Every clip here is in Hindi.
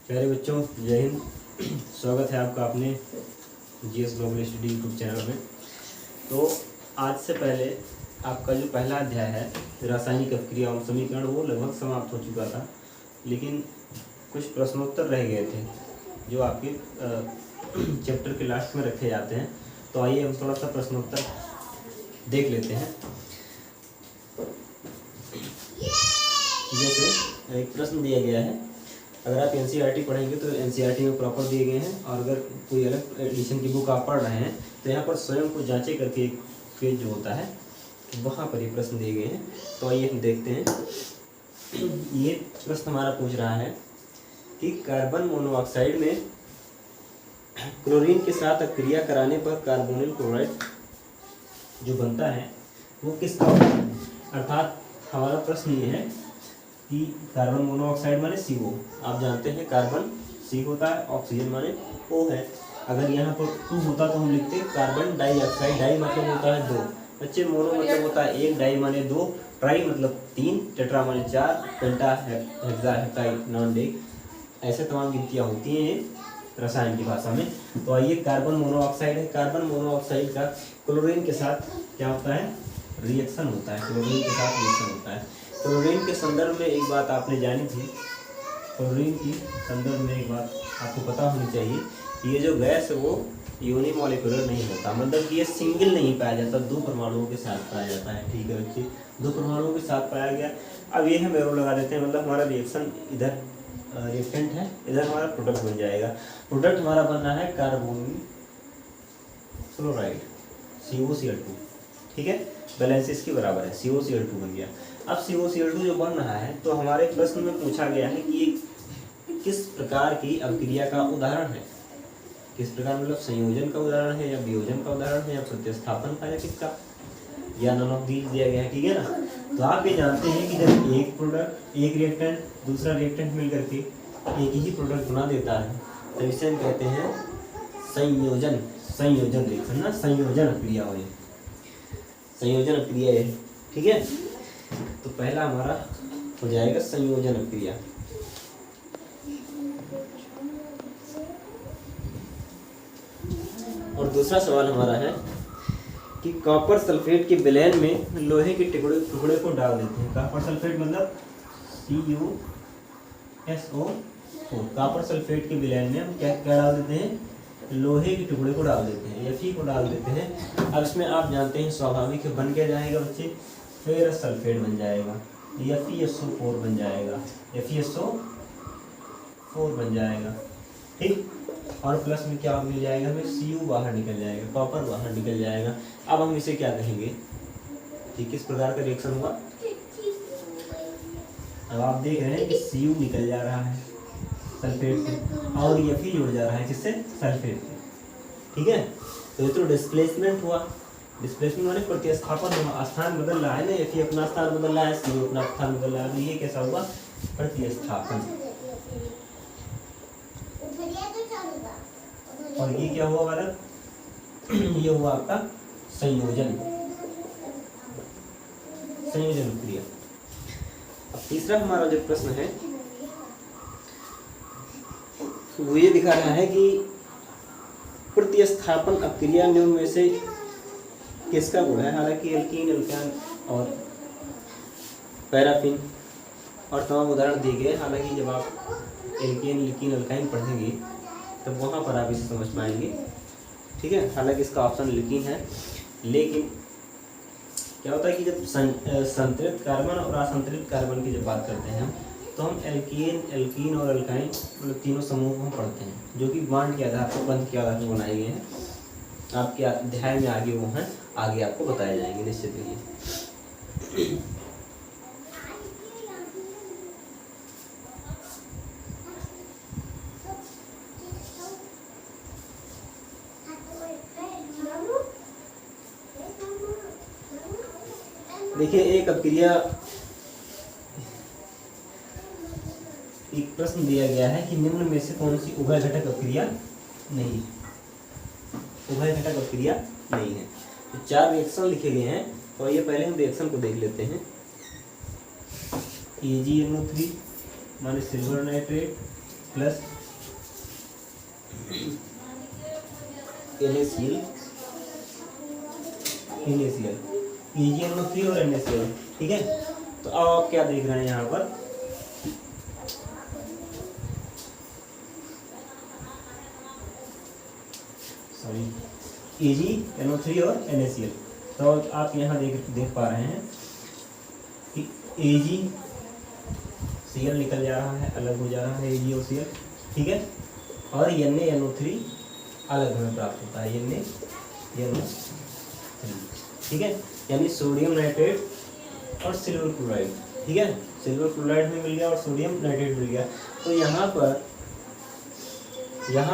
प्यारे बच्चों, जय हिंद। स्वागत है आपका अपने GS global study YouTube channel में। तो आज से पहले आपका जो पहला अध्याय है रासायनिक अभिक्रिया और समीकरण, वो लगभग समाप्त हो चुका था, लेकिन कुछ प्रश्नोत्तर रह गए थे जो आपके चैप्टर के लास्ट में रखे जाते हैं। तो आइए हम थोड़ा सा प्रश्नोत्तर देख लेते हैं। जैसे एक प्रश्न दिया गया है, अगर आप एनसीईआरटी पढ़ेंगे तो एनसीईआरटी में प्रॉपर दिए गए हैं, और अगर कोई अलग एडिशन की बुक आप पढ़ रहे हैं तो यहाँ पर स्वयं को जांचे करके एक पेज जो होता है वहाँ पर ये प्रश्न दिए गए हैं। तो आइए हम देखते हैं। ये प्रश्न हमारा पूछ रहा है कि कार्बन मोनोऑक्साइड में क्लोरीन के साथ अभिक्रिया कराने पर कार्बोनिल क्लोराइड जो बनता है वो किसका होता है। अर्थात हमारा प्रश्न ये है कि कार्बन मोनोऑक्साइड माने CO। आप जानते हैं कार्बन C होता है, ऑक्सीजन माने O है। अगर यहाँ पर 2 होता तो हम लिखते कार्बन डाइऑक्साइड। डाई मतलब होता है 2 बच्चे, मोनो मतलब होता है 1, डाई माने 2, ट्राई मतलब 3, टेट्रा माने 4, पेंटा हेक्सा हेप्टाइड ऐसे तमाम गिनतियाँ होती हैं रसायन की भाषा में। तो आइए, कार्बन मोनोऑक्साइड है। कार्बन मोनोऑक्साइड का क्लोरीन के साथ क्या होता है, रिएक्शन होता है। क्लोरीन के साथ रिएक्शन होता है। क्लोरीन के संदर्भ में एक बात आपने जानी थी, क्लोरीन की संदर्भ में एक बात आपको पता होनी चाहिए कि ये जो गैस है वो यूनिमॉलिक्यूलर नहीं होता, मतलब कि ये सिंगल नहीं पाया जाता, 2 परमाणुओं के साथ पाया जाता है। ठीक है बच्चे, 2 परमाणुओं के साथ पाया गया। अब ये हम एरो लगा देते हैं, मतलब हमारा रिएक्शन इधर रिएक्टेंट है, इधर हमारा प्रोडक्ट बन जाएगा। प्रोडक्ट हमारा बनना है कार्बोनिल क्लोराइड COCl2। ठीक है, बैलेंस इसके बराबर है, COCl2 बन गया। अब COCl2 जो बन रहा है, तो हमारे प्रश्न में पूछा गया है कि ये किस प्रकार की अभिक्रिया का उदाहरण है। किस प्रकार मतलब संयोजन का उदाहरण है, या वियोजन का उदाहरण है, या प्रतिस्थापन का, या किसका, या नॉन ऑफ दीज दिया गया है। ठीक है ना। तो आप ये जानते हैं कि जब एक प्रोडक्ट, एक रिएक्टेंट दूसरा रिएक्टेंट मिलकर के एक ही प्रोडक्ट बना देता है तो इसे हम कहते हैं संयोजन। संयोजन रिएक्शन ना, संयोजन अभिक्रिया हो, संयोजन अभिक्रिया है। ठीक है, तो पहला हमारा हो जाएगा संयोजन अभिक्रिया। और दूसरा सवाल हमारा है कि कॉपर सल्फेट के विलयन में लोहे के टुकड़े को डाल देते हैं। कॉपर सल्फेट मतलब CuSO4। कॉपर सल्फेट के विलयन में हम क्या क्या डाल देते हैं, लोहे के टुकड़े को डाल देते हैं, Fe को डाल देते हैं। अब इसमें आप जानते हैं स्वाभाविक है, बन क्या जाएगा बच्चे, फेरस सल्फेट बन जाएगा, FeSO4 बन जाएगा, FeSO4 बन जाएगा। ठीक, और प्लस में क्या मिल जाएगा हमें, Cu बाहर निकल जाएगा, कॉपर बाहर निकल जाएगा। अब हम इसे क्या कहेंगे, ठीक, किस प्रकार का रिएक्शन होगा। अब आप देख रहे हैं कि Cu निकल जा रहा है सल्फेट से, और Fe जुड़ जा रहा है किससे, सल्फेट से। ठीक है, तो ये तो डिस्प्लेसमेंट हुआ। डिस्प्लेसमेंट माने प्रतिस्थापन हुआ, स्थान बदल रहा है ना, Fe अपना स्थान बदल रहा है, Cu अपना स्थान बदल रहा है। तो ये कैसा हुआ, प्रतिस्थापन। और ये क्या हुआ हमारा, ये हुआ आपका संयोजन, संयोजन क्रिया। अब तीसरा हमारा जो प्रश्न है वो ये दिखा रहा है कि प्रतिस्थापन अभिक्रिया निम्न में से किसका गुण है। हालांकि एल्कीन, एल्कान और पैराफिन और तमाम उदाहरण दिए गए। हालांकि जब आप एल्केन, एल्कीन, एल्काइन पढ़ेंगे तब वहाँ पर आप इसे समझ पाएंगे। ठीक है, हालांकि इसका ऑप्शन एल्कीन है, लेकिन क्या होता है कि जब संतृप्त कार्बन और असंतृप्त कार्बन की जब बात करते हैं तो हम एल्केन, एल्कीन और एल्काइन मतलब तीनों समूह को हम पढ़ते हैं, जो कि बांड के आधार पर, बंध के आधार पर बनाए गए हैं। आपके अध्याय में आगे वो हैं, आगे आपको बताए जाएंगे निश्चित ही। देखिए, एक अभिक्रिया, एक प्रश्न दिया गया है कि निम्न में से कौन सी उभय घटक अभिक्रिया नहीं, उभय घटक अभिक्रिया नहीं है। तो 4 रिएक्शन लिखे गए हैं, और ये पहले हम रिएक्शन को देख लेते हैं। AgNO3 माने silver nitrate plus NaCl, AgNO3 और NaCl, ठीक है। तो अब आप क्या देख रहे हैं यहाँ पर, सॉरी, AgNO3 और NaCl। तो आप यहाँ देख पा रहे हैं कि AgCl निकल जा रहा है, अलग हो जा रहा है AgOCl, ठीक है। और NaNO3 अलग हमें प्राप्त होता है, NaNO3, ठीक है। यानी सोडियम नाइट्रेट और सिल्वर क्लोराइड, ठीक है। सिल्वर क्लोराइड में मिल गया और सोडियम नाइट्रेट मिल गया। तो यहाँ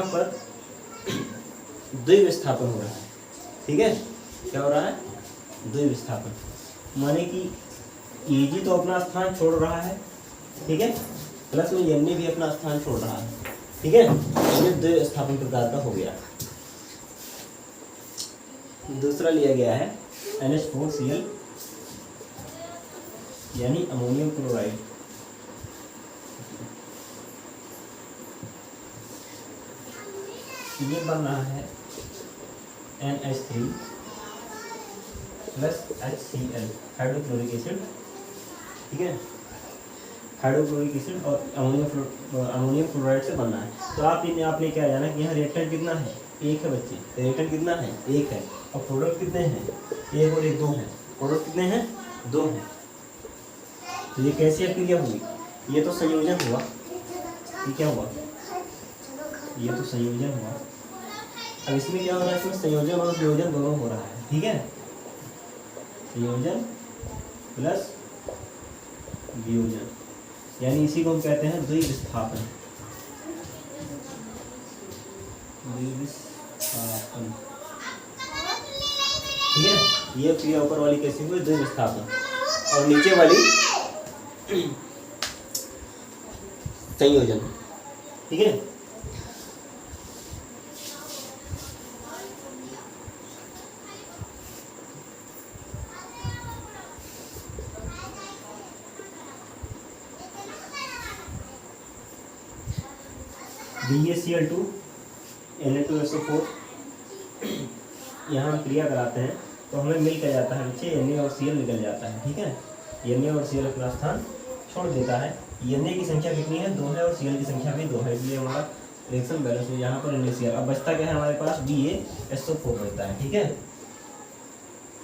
पर द्विविस्थापन हो रहा है, ठीक है। क्या हो रहा है, द्विविस्थापन, माने कि Ag तो अपना स्थान छोड़ रहा है, ठीक है, प्लस में Na भी अपना स्थान छोड़ रहा है, ठीक है। ये द्विविस्थापन प्रकार का हो गया। दूसरा लिया गया है NH4Cl, यानी अमोनियम क्लोराइड। ये बन रहा है NH3 plus HCl, hydrochloric acid, ठीक है। हाइड्रोक्लोरिक एसिड और अमोनियम क्लोराइड से बनना है। तो आपने क्या जाना कि यहाँ रिएक्टेंट कितना है, एक है बच्चे, रिएक्टेंट कितना है, एक है, और प्रोडक्ट कितने हैं, एक और एक, दो हैं। प्रोडक्ट कितने हैं, दो हैं। तो ये कैसी क्रिया हुई, ये तो संयोजन हुआ, ये क्या हुआ, ये तो संयोजन हुआ। अब इसमें क्या हो रहा है, इसमें संयोजन और वियोजन दोनों हो रहा है, ठीक है। संयोजन प्लस वियोजन, यानी इसी को हम कहते हैं द्विविस्थापन। द्विविस्थापन, ठीक है। ये क्रिया ऊपर वाली कैसी हुई, द्विविस्थापन, और नीचे वाली संयोजन, ठीक है। BaCl2 Na2SO4, यहाँ हम क्रिया कराते हैं तो हमें मिल कर जाता है बच्चे, Na और Cl निकल जाता है, ठीक है। Na और Cl अपना स्थान छोड़ देता है। Na की संख्या कितनी है, 2 है, और Cl की संख्या भी 2 है, इसलिए हमारा रिएक्शन बैलेंस है। यहाँ पर NaCl, अब बचता क्या है हमारे पास, BaSO4 बचता है, ठीक है।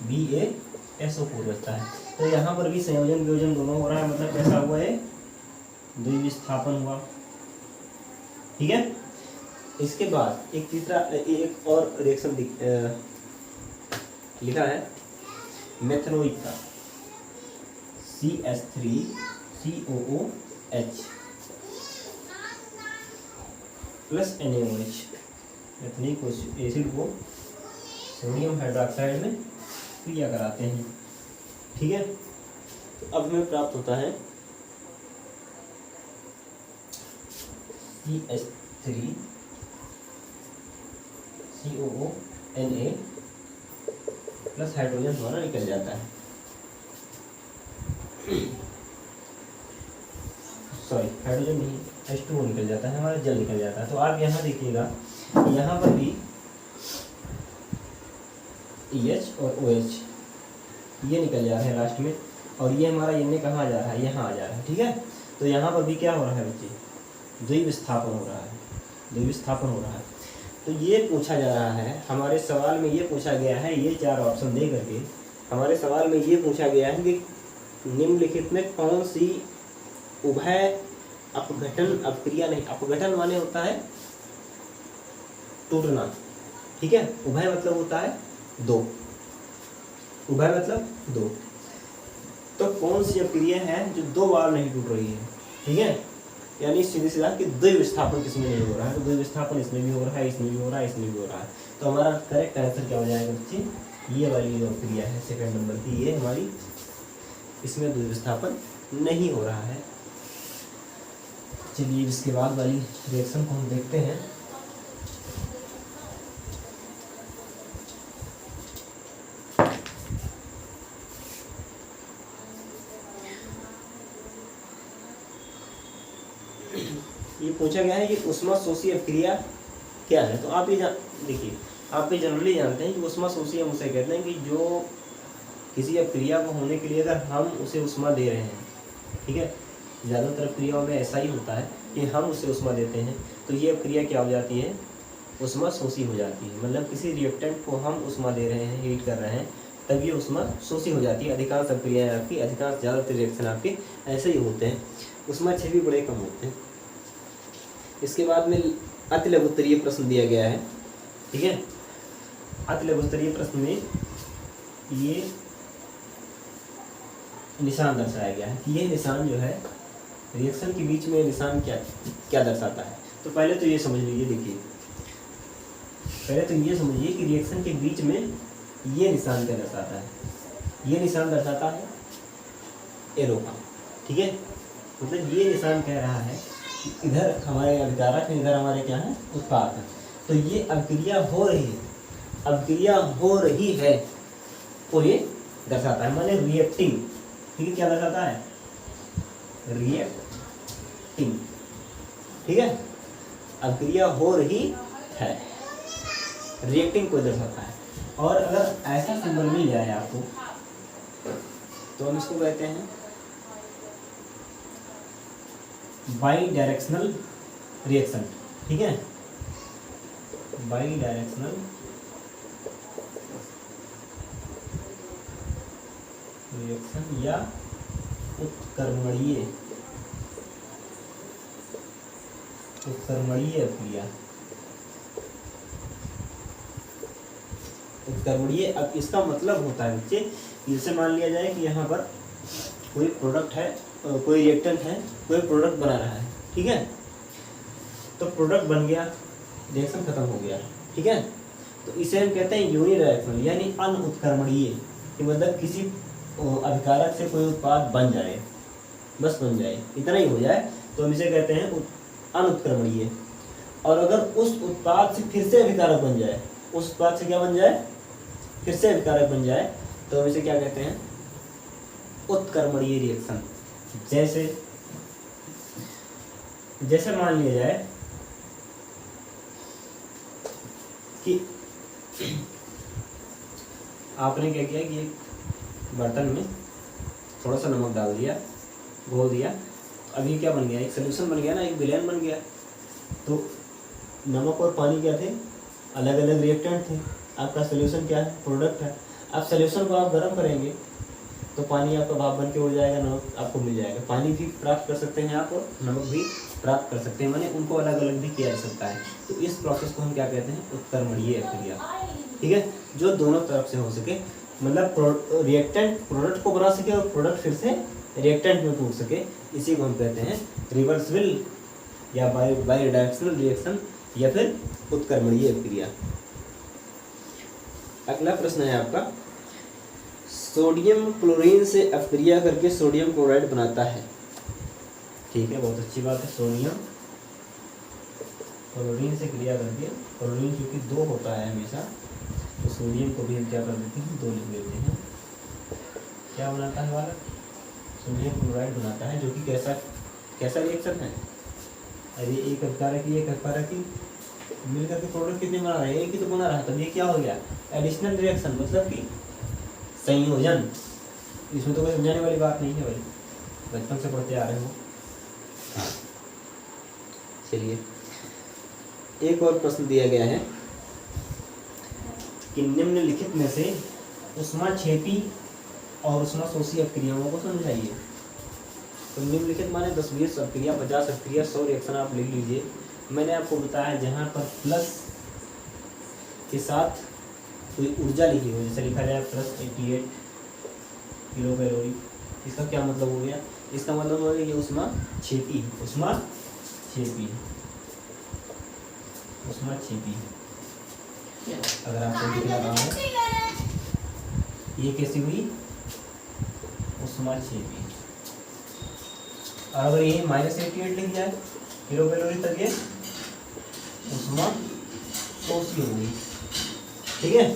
BaSO4 बचता है। तो यहाँ पर भी संयोजन वियोजन दोनों हो रहा है, मतलब कैसा हुआ है, द्विविस्थापन हुआ, ठीक है। इसके बाद एक और रिएक्शन लिखा है मेथनोइक का, CH3COOH प्लस NaOH। मेथनिक एसिड को सोडियम हाइड्रोक्साइड में क्रिया कराते हैं, ठीक है। तो अब हमें प्राप्त होता है CH3COONA प्लस हाइड्रोजन हमारा निकल जाता है, सॉरी हाइड्रोजन नहीं, H2O निकल जाता है, हमारा जल निकल जाता है। तो आप यहाँ देखिएगा, यहाँ पर भी EH और OH ये निकल जा रहा है लास्ट में, और ये हमारा Na कहाँ आ जा रहा है, यहाँ आ जा रहा है, ठीक है। तो यहाँ पर भी क्या हो रहा है बच्चे, द्विविस्थापन हो रहा है, द्विविस्थापन हो रहा है। तो ये पूछा जा रहा है हमारे सवाल में, ये पूछा गया है, ये 4 ऑप्शन दे करके हमारे सवाल में ये पूछा गया है कि निम्नलिखित में कौन सी उभय अपघटन अपक्रिया नहीं, अपघटन माने होता है टूटना, ठीक है। उभय मतलब होता है 2, उभय मतलब 2। तो कौन सी अपक्रिया है जो 2 बार नहीं टूट रही है, ठीक है। यानी सीधे सीधा कि द्विविस्थापन किसमें नहीं हो रहा है, तो द्विविस्थापन इसमें भी हो रहा है, इसमें भी हो रहा है, इसमें भी हो रहा है। तो हमारा करेक्ट आंसर क्या हो जाएगा बच्चे, ये वाली जो क्रिया है सेकंड नंबर की, ये हमारी, इसमें द्विविस्थापन नहीं हो रहा है। चलिए इसके बाद वाली रिएक्शन को हम देखते हैं। ये पूछा गया है कि ऊष्माशोषी अभिक्रिया क्या है। तो आप ये देखिए, आप ये जनरली जानते हैं कि ऊष्माशोषी हम उसे कहते हैं कि जो किसी अभिक्रिया को होने के लिए अगर हम उसे ऊष्मा दे रहे हैं, ठीक है, ज़्यादातर क्रियाओं में ऐसा ही होता है कि हम उसे ऊष्मा देते हैं, तो ये अभिक्रिया क्या हो जाती है, ऊष्माशोषी हो जाती है। मतलब किसी रिएक्टेंट को हम ऊष्मा दे रहे हैं, हीट कर रहे हैं, तब ये ऊष्माशोषी हो जाती है। अधिकांश अभिक्रियाएं आपकी, अधिकांश ज़्यादातर रिएक्शन आपके ऐसे ही होते हैं, ऊष्माक्षेपी बड़े कम होते हैं। इसके बाद में अति लघुत्तरीय प्रश्न दिया गया है, ठीक है। अति लघुत्तरीय प्रश्न में ये निशान दर्शाया गया है कि ये निशान जो है रिएक्शन के बीच में निशान क्या दर्शाता है। तो पहले तो ये समझ लीजिए, देखिए पहले तो ये समझिए कि रिएक्शन के बीच में ये निशान क्या दर्शाता है। ये निशान दर्शाता है एरो का, ठीक है। मतलब ये निशान कह रहा है कि इधर हमारे अभिकारक है, इधर हमारे क्या है, उत्पाद है। तो ये अभिक्रिया हो रही है, अभिक्रिया हो रही है, और ये दर्शाता है माने रिएक्टिंग, ठीक है। क्या दर्शाता है, रिएक्टिंग, ठीक है। अभिक्रिया हो रही है, रिएक्टिंग को दर्शाता है। और अगर ऐसा सिंबल मिल जाए आपको तो हम इसको कहते हैं बाई डायरेक्शनल रिएक्शन, ठीक है। बाई डायरेक्शनल रिएक्शन या उत्कर्मणीय अभिक्रिया, उत्कर्मणीय। अब इसका मतलब होता है बच्चे, जैसे मान लिया जाए कि यहाँ पर कोई प्रोडक्ट है, कोई रिएक्टेंट है, कोई प्रोडक्ट बना रहा है, ठीक है। तो प्रोडक्ट बन गया, रिएक्शन खत्म हो गया, ठीक है। तो इसे हम कहते हैं यूनिडायरेक्शनल यानी अनुत्कर्मणीय, कि मतलब किसी अभिकारक से कोई उत्पाद बन जाए, बस बन जाए, इतना ही हो जाए, तो हम इसे कहते हैं अनुत्कर्मणीय। और अगर उस उत्पाद से फिर से अभिकारक बन जाए, उस उत्पाद से क्या बन जाए, फिर से अभिकारक बन जाए, तो हम इसे क्या कहते हैं, उत्कर्मणीय रिएक्शन। जैसे मान लिया जाए कि आपने क्या किया कि एक बर्तन में थोड़ा सा नमक डाल दिया, घोल दिया, अभी क्या बन गया, एक सॉल्यूशन बन गया ना, एक विलयन बन गया। तो नमक और पानी क्या थे, अलग अलग रिएक्टेंट थे। आपका सॉल्यूशन क्या है, प्रोडक्ट है। अब सॉल्यूशन को आप गर्म करेंगे तो पानी आपका भाप बन के उड़ जाएगा, नमक आपको मिल जाएगा। पानी भी प्राप्त कर सकते हैं आप और नमक भी प्राप्त कर सकते हैं, माने उनको अलग अलग भी किया जा सकता है। तो इस प्रोसेस को हम क्या कहते हैं, उत्कर्मणीय अभिक्रिया, ठीक है। जो दोनों तरफ से हो सके, मतलब रिएक्टेंट प्रोडक्ट को बना सके और प्रोडक्ट फिर से रिएक्टेंट में टूट सके, इसी को हम कहते हैं रिवर्सिबल या बाई डायरेक्शनल रिएक्शन या फिर उत्कर्मणीय अभिक्रिया। अगला प्रश्न है आपका, सोडियम क्लोरीन से अभिक्रिया करके सोडियम क्लोराइड बनाता है, ठीक है, बहुत अच्छी बात है। सोडियम क्लोरीन से क्रिया करके, क्लोरीन क्योंकि 2 होता है हमेशा, तो सोडियम को भी हम क्या कर देते हैं, 2 लिख देते हैं। क्या बनाता है वाला, सोडियम क्लोराइड बनाता है, जो कि कैसा रिएक्शन है, अरे एक अभिकारक की एक अभिकारक की मिलकर के प्रोडक्ट कितने बना रहे हैं, एक ही तो बना रहा है। तब ये क्या हो गया, एडिशनल रिएक्शन, मतलब कि संयोजन। इसमें तो कोई समझाने वाली बात नहीं है भाई, बचपन से पढ़ते आ रहे हो। चलिए एक और प्रश्न दिया गया है कि निम्नलिखित में से ऊष्माक्षेपी और ऊष्माशोषी अभिक्रियाओं को समझाइए। तो निम्नलिखित माने 10, 20 अभिक्रिया, 50 अभिक्रिया, 100 रिएक्शन आप लिख लीजिए। मैंने आपको बताया जहाँ पर प्लस के साथ कोई ऊर्जा लिखी हो, जैसे लिखा जाए +88 किलो कैलोरी, इसका क्या मतलब हो गया, इसका मतलब हो गया कि ऊष्माक्षेपी, ऊष्माक्षेपी। अगर आपको दिख रहा है ये कैसी हुई, ऊष्माक्षेपी। और अगर ये -88 लिख जाए किलो कैलोरी तक, ये ऊष्माशोषी होगी, ठीक है।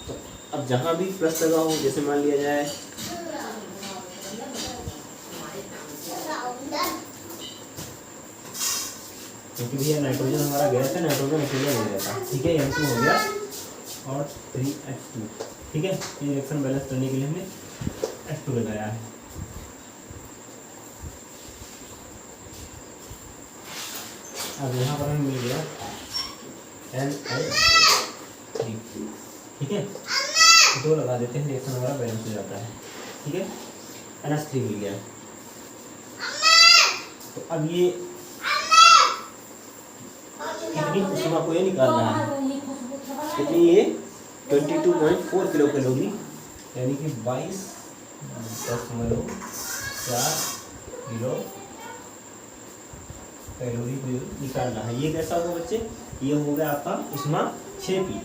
तो अब जहाँ भी प्लस लगा हो, जैसे मान लिया जाए क्योंकि भैया नाइट्रोजन हमारा गैस है, नाइट्रोजन अकेले नहीं रहता। ठीक है, N2 हो गया और 3H2। ठीक है, ये रिएक्शन बैलेंस करने के लिए हमने H2 लगाया है। अब यहाँ पर हमें मिल गया NH3। ठीक है, दो लगा देते हैं, रिएक्शन हमारा बैलेंस हो जाता है। ठीक है, NH3 मिल गया। तो अब ये कितनी ऊष्मा को ये निकाल रहा है, कितनी, ये 22.4 किलो कैलोरी, यानी कि 22.4 किलो कैलोरी को निकाल रहा है। ये कैसा होगा बच्चे, ये हो गया आपका ऊष्मा क्षेपी।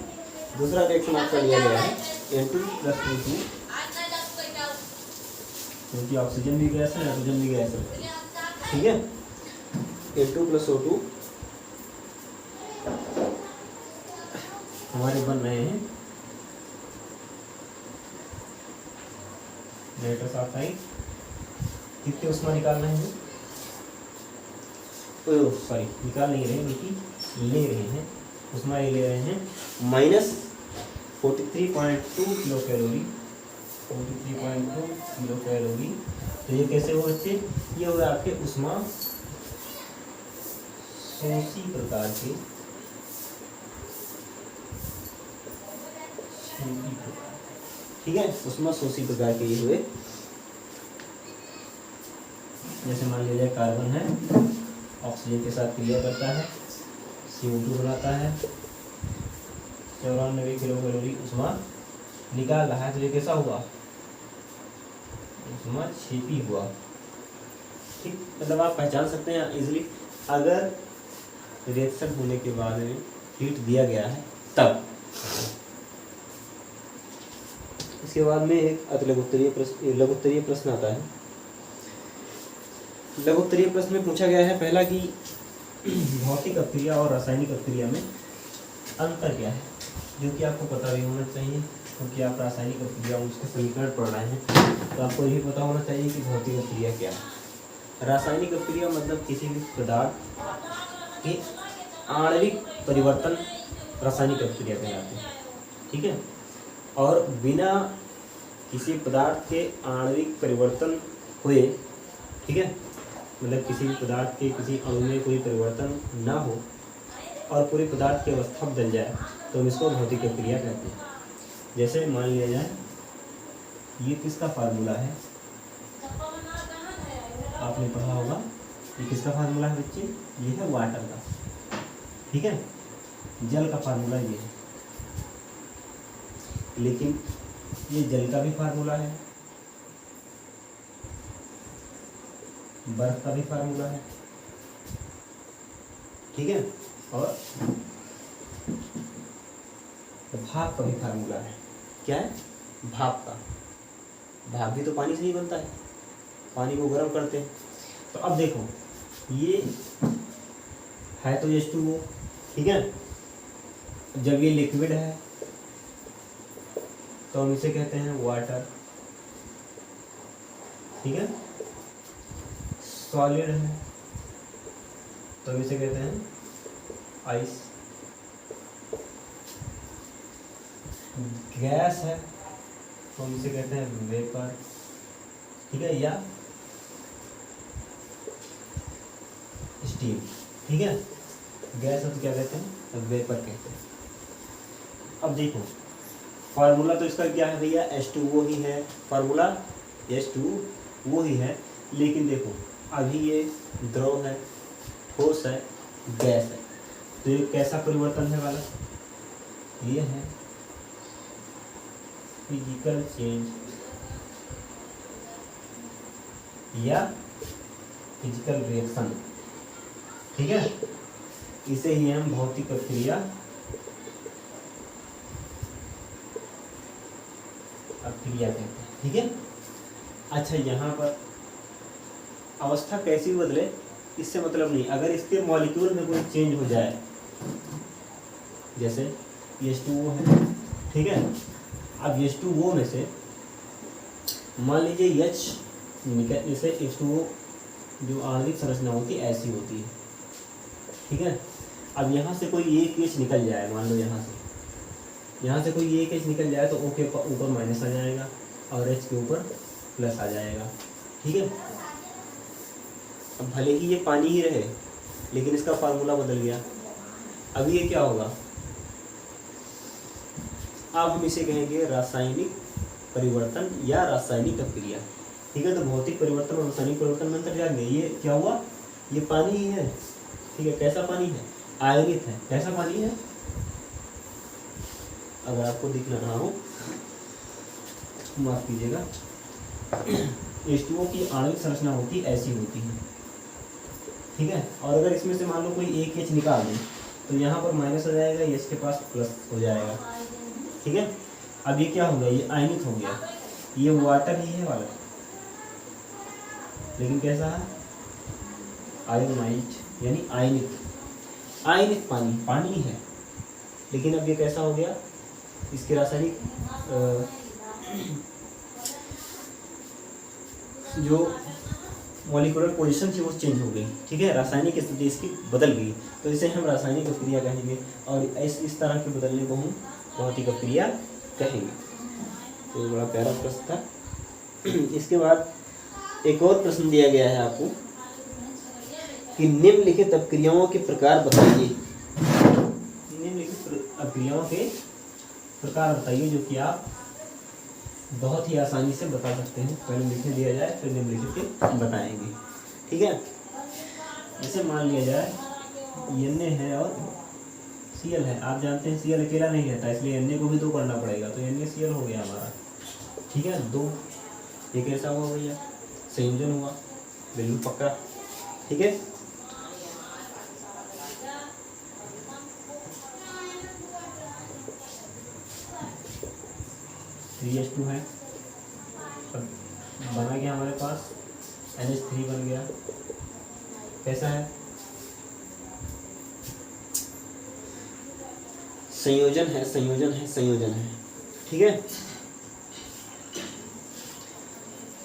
दूसरा रिएक्शन आपका लिया गया है N2+O2, क्योंकि ऑक्सीजन भी गैस है, नाइट्रोजन भी गैस है। ठीक है, N2+O2 हमारे बन रहे हैं नाइट्रस ऑक्साइड। कितने ऊष्मा निकालना है, सॉरी निकाल नहीं रहे बल्कि ले रहे हैं, ऊष्मा ये ले रहे हैं -43.2 किलो कैलोरी, 43.2 किलो कैलोरी। तो ये कैसे हो बच्चे, ये होगा आपके ऊष्मा शोषी प्रकार के, ठीक है, ऊष्मा शोषी प्रकार के ये हुए। जैसे मान लीजिए कार्बन है, ऑक्सीजन के साथ क्रिया करता है, CO2 बनाता है, 94 किलो कैलोरी ऊष्मा निकाल रहा है। तो ये कैसा हुआ, ऊष्मा क्षेपी हुआ। ठीक, मतलब आप पहचान सकते हैं इजीली, अगर रिएक्शन होने के बाद में हीट दिया गया है तब। इसके बाद में एक लघुत्तरीय प्रश्न आता है। लघुत्तरीय प्रश्न में पूछा गया है पहला कि भौतिक अपक्रिया और रासायनिक अपक्रिया में अंतर क्या है, जो कि आपको पता भी होना चाहिए, क्योंकि आप रासायनिक अपक्रिया उसके समीकरण पढ़ रहे हैं, तो आपको यही पता होना चाहिए कि भौतिक अपक्रिया क्या है। रासायनिक अपक्रिया मतलब किसी भी पदार्थ के आणविक परिवर्तन रासायनिक अपक्रिया कहलाते हैं। ठीक है, और बिना किसी पदार्थ के आणविक परिवर्तन हुए, ठीक है, मतलब किसी भी पदार्थ के किसी अणु में कोई परिवर्तन ना हो और पूरे पदार्थ की अवस्था बदल जाए, तो हम इसको भौतिक अपक्रिया कहते हैं। जैसे मान लिया जाए ये किसका फार्मूला है, आपने पढ़ा होगा, ये किसका फार्मूला है बच्चे, ये है वाटर का। ठीक है, जल का फार्मूला ये है, लेकिन ये जल का भी फार्मूला है, बर्फ का भी फार्मूला है। ठीक है, और भाप का भी फार्मूला है। क्या है, भाप का। भाप भी तो पानी से ही बनता है, पानी को गर्म करते हैं। तो अब देखो, ये है तो H2O, ठीक है, जब ये लिक्विड है तो हम इसे कहते हैं वाटर। ठीक है, सॉलिड है तो हम इसे कहते हैं आइस। गैस है तो हम इसे कहते हैं वेपर। ठीक है, या स्टीम। ठीक है, गैस है तो क्या कहते हैं, वेपर कहते हैं। अब देखो फार्मूला तो इसका क्या है भैया, H2O ही है, फार्मूला H2O ही है, लेकिन देखो अभी ये द्रव है, ठोस है, गैस है, तो ये कैसा परिवर्तन है वाला, ये है फिजिकल चेंज या फिजिकल रिएक्शन। ठीक है, इसे ही हम भौतिक अपक्रिया कहते हैं। ठीक है, अच्छा यहाँ पर अवस्था कैसी बदले इससे मतलब नहीं, अगर इसके मॉलिक्यूल में कोई चेंज हो जाए, जैसे H2O है, ठीक है, अब H2O में से मान लीजिए H निकल, जैसे H2O जो आणविक संरचना होती है ऐसी होती है, ठीक है। अब यहाँ से कोई एक एच निकल जाए, मान लो यहाँ से कोई एक एच निकल जाए तो ओ के ऊपर माइनस आ जाएगा और एच के ऊपर प्लस आ जाएगा। ठीक है। अब भले ही ये पानी ही रहे लेकिन इसका फार्मूला बदल गया। अब ये क्या होगा, अब हम इसे कहेंगे रासायनिक परिवर्तन या रासायनिक अभिक्रिया। ठीक है। तो भौतिक परिवर्तन और रासायनिक परिवर्तन में अंतर जान गए। ये क्या हुआ, ये पानी ही है। ठीक है। कैसा पानी है, आयनित है। कैसा पानी है, अगर आपको दिख रहा हो माफ कीजिएगा, H2O की आणविक संरचना होती ऐसी होती है। ठीक है। और अगर इसमें से मान लो कोई एक एच निकाल दें तो यहाँ पर माइनस आ जाएगा, एच के पास प्लस हो जाएगा। ठीक है। अब ये क्या हो गया, ये आयनित हो गया। ये वाटर ही है वाला, लेकिन कैसा है, आयोनाइज्ड, यानी आयनित। आयनित पानी है, लेकिन अब ये कैसा हो गया, इसके रासायनिक जो मॉलिक्यूलर पोजीशन थी वो चेंज हो गई। ठीक है। रासायनिक स्थिति इसकी बदल गई, तो इसे हम रासायनिक अभिक्रिया कहेंगे और इस तरह के बदलने को हम भौतिक अभिक्रिया कहेंगे। तो बड़ा प्यारा प्रश्न था। इसके बाद एक और प्रश्न दिया गया है आपको कि निम्नलिखित अभिक्रियाओं के प्रकार बताइए। निम्नलिखित अभिक्रियाओं के प्रकार बताइए जो कि आप बहुत ही आसानी से बता सकते हैं। पहले लिखने दिया जाए फिर निम्नलिखित के बताएंगे। ठीक है। जैसे मान लिया जाए Na है और Cl है। आप जानते हैं Cl अकेला नहीं रहता, इसलिए Na को भी दो करना पड़ेगा, तो NaCl हो गया हमारा। ठीक है। दो, ये कैसा हुआ भैया, संयोजन हुआ, बिल्कुल पक्का। ठीक है। CH2 है, बना गया हमारे पास NH3 बन गया। कैसा है, संयोजन है, संयोजन है, संयोजन है। ठीक है।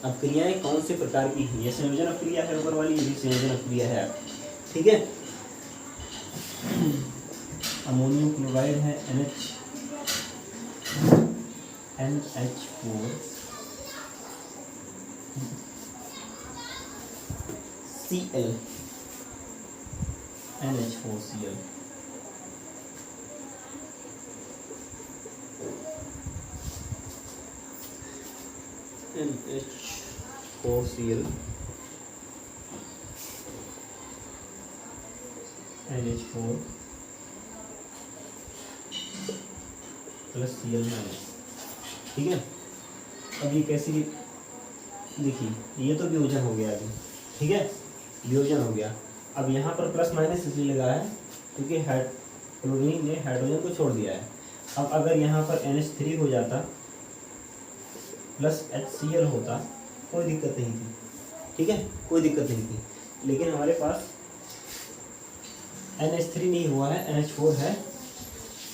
अभिक्रियाएं कौन से प्रकार की है, ये संयोजन अभिक्रिया है ऊपर वाली, ये भी संयोजन अभिक्रिया है। ठीक है। अमोनियम क्लोराइड है NH4 Cl, NH4Cl। NH4Cl, NH4 plus Cl minus. ठीक है। अब ये कैसी, देखिए ये तो वियोजन हो गया अभी। ठीक है। वियोजन हो गया। अब यहाँ पर प्लस माइनस इसलिए लगा है क्योंकि क्लोरीन ने हाइड्रोजन को छोड़ दिया है। अब अगर यहाँ पर NH3 हो जाता प्लस HCl होता, कोई दिक्कत नहीं थी। ठीक है। कोई दिक्कत नहीं थी, लेकिन हमारे पास NH3 नहीं हुआ है, NH4 है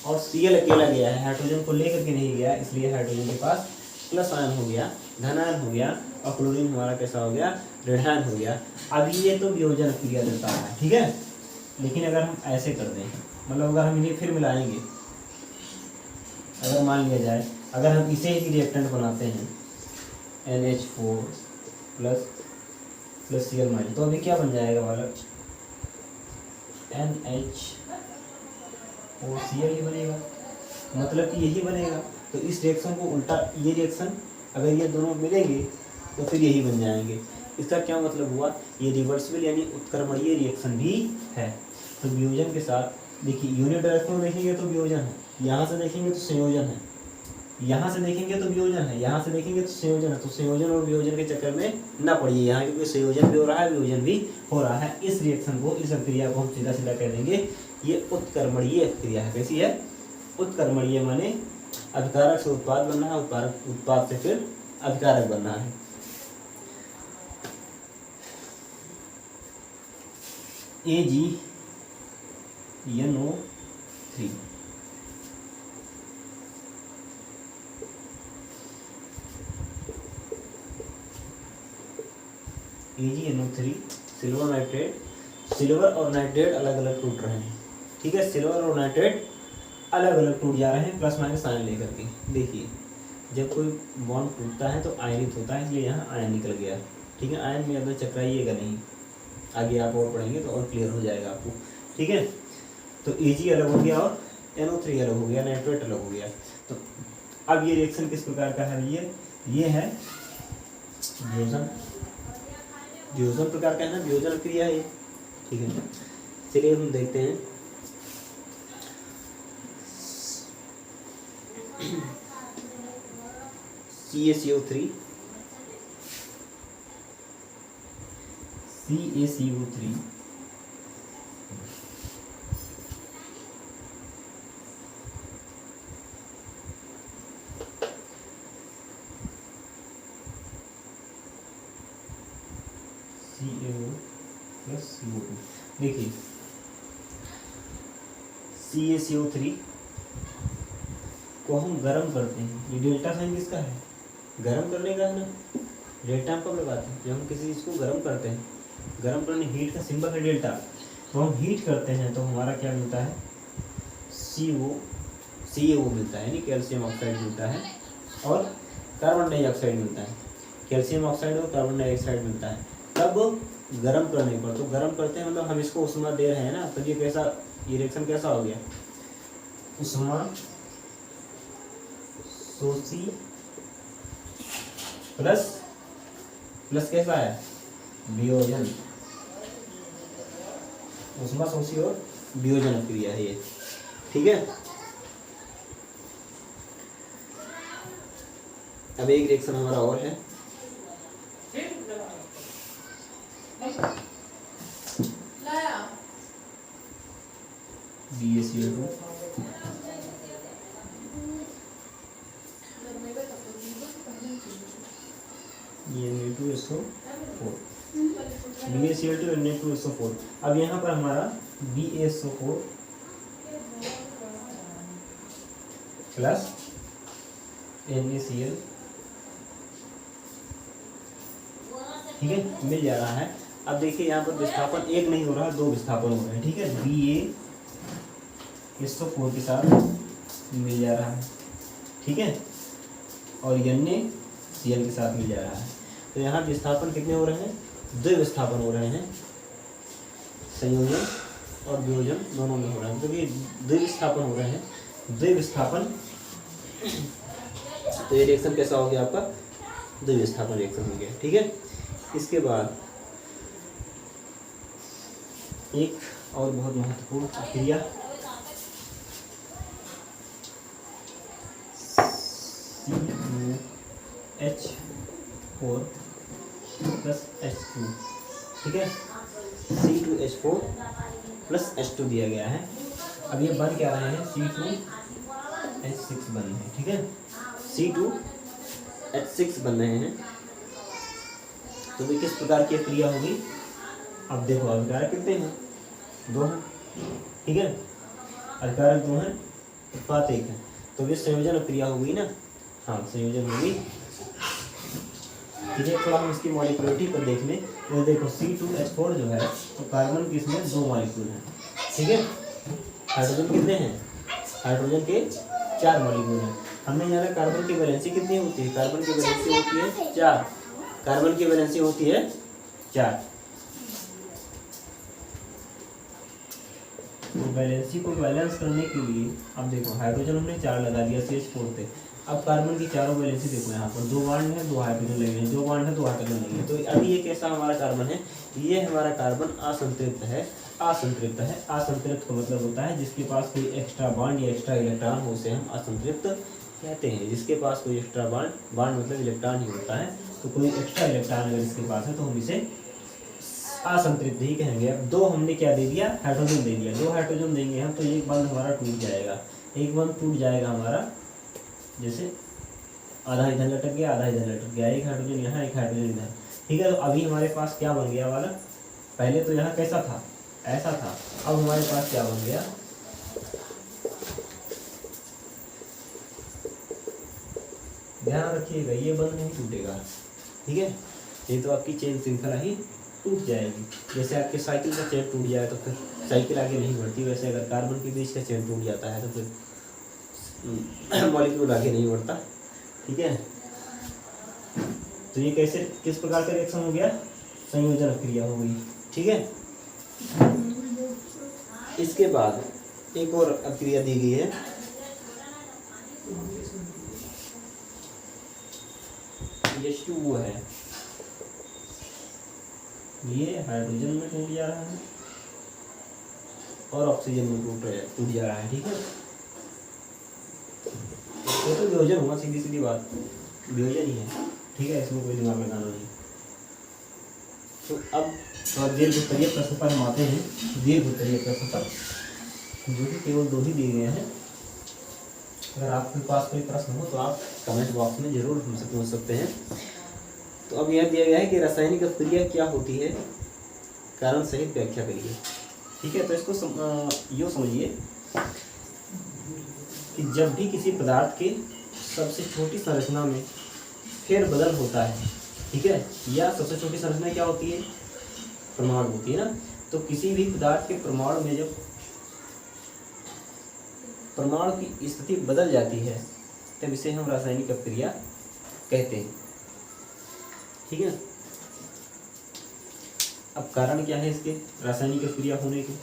और Cl अकेला गया है, हाइड्रोजन को लेकर के नहीं गया, इसलिए हाइड्रोजन के पास प्लस आयन हो गया, धन आयन हो गया और क्लोरीन हमारा कैसा हो गया, ऋणायन हो गया। अब ये तो वियोजन अभिक्रिया देता है। ठीक है। लेकिन अगर हम ऐसे कर दें, मतलब अगर हम इन्हें फिर मिलाएंगे, अगर मान लिया जाए अगर हम इसे ही रिएक्टेंट बनाते हैं NH4 प्लस Cl माइनस, तो अभी क्या बन जाएगा वाला, NH4Cl ही बनेगा, मतलब कि यही बनेगा। तो इस रिएक्शन को उल्टा, ये रिएक्शन अगर ये दोनों मिलेंगे तो फिर यही बन जाएंगे। इसका क्या मतलब हुआ, ये रिवर्सिबल यानी उत्क्रमणीय रिएक्शन भी है। तो वियोजन के साथ देखिए, यूनिट डायरेक्शन में देखेंगे तो वियोजन है, यहाँ से देखेंगे तो संयोजन है, यहाँ से देखेंगे तो वियोजन है, यहाँ से देखेंगे तो संयोजन है। तो संयोजन और वियोजन के चक्कर में ना पड़िए यहाँ, क्योंकि संयोजन भी हो रहा है, वियोजन भी हो रहा है। इस रिएक्शन को, इस अभिक्रिया को हम सीधा सीधा कह देंगे ये उत्क्रमणीय अभिक्रिया है। कैसी है, उत्क्रमणीय, माने अभिकारक से उत्पाद बनना है, उत्पाद से फिर अभिकारक बनना है। AgNO3, AgNO3 silver nitrate silver और नाइट्रेट अलग अलग टूट रहे हैं, ठीक है, सिल्वर और नाइट्रेट अलग अलग टूट जा रहे हैं प्लस माइनस आयन लेकर के। देखिए जब कोई बॉन्ड टूटता है तो आयनित होता है, इसलिए यहाँ आयन निकल गया, ठीक है। आयन में अंदर चक्राइएगा नहीं, आगे आप और पढ़ेंगे तो और क्लियर हो जाएगा आपको, ठीक है। तो Ag अलग हो गया और NO3 अलग हो गया, नाइट्रेट अलग हो गया। तो अब ये रिएक्शन किस प्रकार का है, ये है वियोजन, वियोजन प्रकार का है ना, वियोजन क्रिया है ये, ठीक है। चलिए हम देखते हैं CaCO3 CaO प्लस CO2। देखिए CaCO3 को हम गर्म करते हैं, ये डेल्टा साइन किसका है, गर्म करने का है ना। डेल्टा हम कब लगाते हैं, जब हम किसी चीज़ को गर्म करते हैं, गर्म करने हीट का सिंबल है डेल्टा। तो हम हीट करते हैं तो हमारा क्या मिलता है, CaO मिलता है, यानी कैल्शियम ऑक्साइड मिलता है, और कार्बन डाइऑक्साइड मिलता है। कैल्शियम ऑक्साइड और कार्बन डाइऑक्साइड मिलता है तब गर्म करने पर। तो गर्म करते हैं मतलब हम इसको उष्मा दे रहे हैं ना, तो ये कैसा, ये रिएक्शन कैसा हो गया, उष्मा शोषी प्लस कैसा है, वियोजन, उष्मा शोषी और वियोजन क्रिया है ये, ठीक है। अब एक रिएक्शन हमारा और है, BaCO2 Na2SO4, BaCl2 Na2SO4। अब यहाँ पर हमारा BaSO4 प्लस NaCl, ठीक है, मिल जा रहा है। अब देखिए यहाँ पर विस्थापन एक नहीं हो रहा, दो विस्थापन हो रहे हैं, ठीक है। BaSO4 के साथ मिल जा रहा है, ठीक है, और NaCl के साथ मिल जा रहा है। तो यहाँ विस्थापन कितने हो रहे हैं, दो विस्थापन हो रहे हैं, संयोजन और वियोजन दोनों में हो रहे हैं, क्योंकि दो विस्थापन हो रहे हैं, दो विस्थापन। तो ये रिएक्शन कैसा हो गया आपका, दो विस्थापन रिएक्शन हो गया, ठीक है। इसके बाद एक और बहुत महत्वपूर्ण क्रिया, CH4 प्लस H2, ठीक है, C2H4 प्लस H2 दिया गया है। अब ये बन क्या रहे हैं, C2H6 बन रहे हैं, ठीक है, C2H6 बन रहे हैं। तो भी किस प्रकार की क्रिया होगी, अब देखो अभिकारक कितने हैं, दो हैं, ठीक है, अभिकारक दो हैं, उत्पाद एक है, तो ये संयोजन क्रिया होगी ना, हाँ संयोजन होगी। ठीक है, थोड़ा हम इसकी मॉलिक्यूलरिटी पर देख लें तो देखो C2H4 जो है तो कार्बन की इसमें दो मॉलिक्यूल हैं, ठीक है, हाइड्रोजन कितने हैं, हाइड्रोजन के 4 मॉलिक्यूल हैं। हमने जाना कार्बन की वैलेंसी कितनी होती है, कार्बन की वैलेंसी होती है 4, कार्बन की वैलेंसी होती है 4। तो वैलेंसी को बैलेंस करने के लिए अब देखो हाइड्रोजन हमने 4 लगा दिया CH4 पे, अब कार्बन की चारों वैलेंसी देखो, यहाँ पर 2 बॉन्ड है 2 हाइड्रोजन लगे हैं, 2 बॉन्ड है 2 हाइड्रोजन लगे हैं। तो अभी ये कैसा हमारा कार्बन है, ये हमारा कार्बन असंतृप्त है, असंतृप्त है। असंतृप्त का मतलब होता है जिसके पास कोई एक्स्ट्रा बॉन्ड या एक्स्ट्रा इलेक्ट्रॉन हो उसे हम असंतृप्त कहते हैं। जिसके पास कोई एक्स्ट्रा बॉन्ड मतलब इलेक्ट्रॉन ही होता है, तो कोई एक्स्ट्रा इलेक्ट्रॉन अगर इसके पास है तो हम इसे असंतृप्त ही कहेंगे। अब 2 हमने क्या दे दिया, हाइड्रोजन दे दिया, 2 हाइड्रोजन देंगे हम तो एक बंद हमारा टूट जाएगा, एक बंद टूट जाएगा हमारा, जैसे आधा इधर लटक गया आधा इधर लटक गया, एक हाइड्रोजन यहाँ एक हाइड्रोजन इधर, ठीक है। तो अभी हमारे पास क्या बन गया वाला, पहले तो यहाँ कैसा था, ऐसा था, अब हमारे पास क्या बन गया, ध्यान रखिएगा ये बंद नहीं टूटेगा, ठीक है। ये तो आपकी चेन श्रृंखला ही टूट जाएगी। जैसे आपके साइकिल का चेन टूट जाए तो फिर साइकिल आगे नहीं बढ़ती, वैसे अगर कार्बन के बीच का चेन टूट जाता है तो फिर मॉलिक्यूल आगे नहीं बढ़ता। ठीक है, तो ये कैसे किस प्रकार का रिएक्शन हो गया, संयोजन क्रिया हो गई। ठीक है, इसके बाद एक और अक्रिया दी गई है, H2O है, ये हाइड्रोजन में टूट जा रहा है और ऑक्सीजन में टूट जा रहा है। ठीक है, तो वियोजन हुआ, सीधी सीधी बात, वियोजन ही है। ठीक है, इसमें कोई दिमाग लगाना नहीं। तो अब थोड़ा दीर्घ उत्तरीय प्रश्न पर हम आते हैं। दीर्घ उत्तरीय प्रश्न पर, जो कि केवल 2 ही दिए गए हैं। अगर आपके पास कोई प्रश्न हो तो आप कमेंट बॉक्स में जरूर हमसे पूछ सकते हैं। तो अब यह दिया गया है कि रासायनिक अभिक्रिया क्या होती है, कारण सहित व्याख्या करिए। ठीक है, तो इसको यूँ समझिए कि जब भी किसी पदार्थ के सबसे छोटी संरचना में फेरबदल होता है, ठीक है, या सबसे छोटी संरचना क्या होती है, परमाणु होती है ना, तो किसी भी पदार्थ के परमाणु में जब परमाणु की स्थिति बदल जाती है तब इसे हम रासायनिक अभिक्रिया कहते हैं। ठीक है, अब कारण क्या है इसके रासायनिक अभिक्रिया होने के,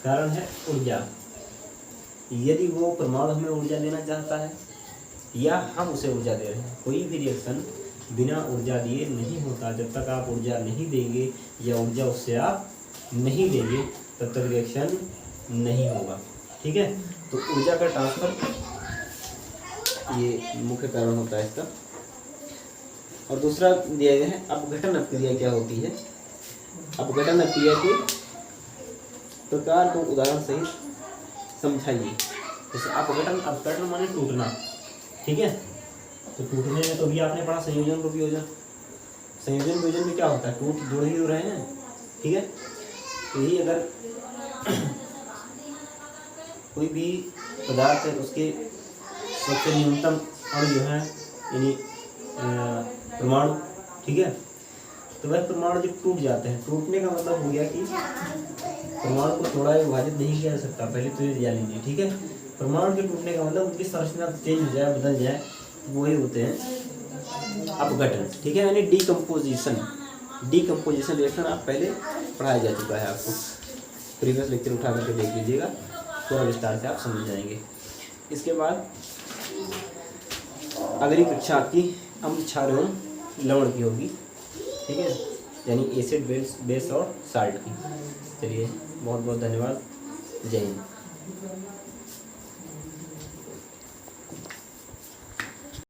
कारण है ऊर्जा। यदि वो परमाणु हमें ऊर्जा देना चाहता है या हम उसे ऊर्जा दे रहे हैं, कोई भी रिएक्शन बिना ऊर्जा दिए नहीं होता। जब तक आप ऊर्जा नहीं देंगे या ऊर्जा उससे आप नहीं देंगे तब तक रिएक्शन नहीं होगा। ठीक है, तो ऊर्जा का ट्रांसफर ये मुख्य कारण होता है इसका। और दूसरा दिया गया है अपघटन अभिक्रिया क्या होती है। अपघटन अभिक्रिया के प्रकार को उदाहरण सहित समझाइए। जैसे अपघटन माने टूटना। ठीक है, तो टूटने में तो भी आपने पढ़ा संयोजन और वियोजन। संयोजन वियोजन में क्या होता है, टूट जोड़ ही हो रहे हैं। ठीक है, तो यही अगर कोई भी पदार्थ है उसके सबसे न्यूनतम अणु जो है यानी परमाणु, ठीक है, तो वह परमाणु जब टूट जाते हैं, टूटने का मतलब हो गया कि परमाणु को थोड़ा विभाजित नहीं किया जा सकता। पहले तो ये जान लीजिए। ठीक है, परमाणु के टूटने का मतलब उनकी संरचना चेंज हो जाए, बदल जाए, वही होते हैं अपघटन। ठीक है, यानी डीकम्पोजिशन रिएक्शन आप पहले पढ़ाया जा चुका है आपको, प्रीवियस लेक्चर उठा करके देख लीजिएगा, थोड़ा विस्तार से आप समझ जाएंगे। इसके बाद अगली कक्षा आपकी अम्ल क्षार एवं लवण की होगी। ठीक है, यानी एसिड बेस और साल्ट की। चलिए, बहुत बहुत धन्यवाद। जय हिंद।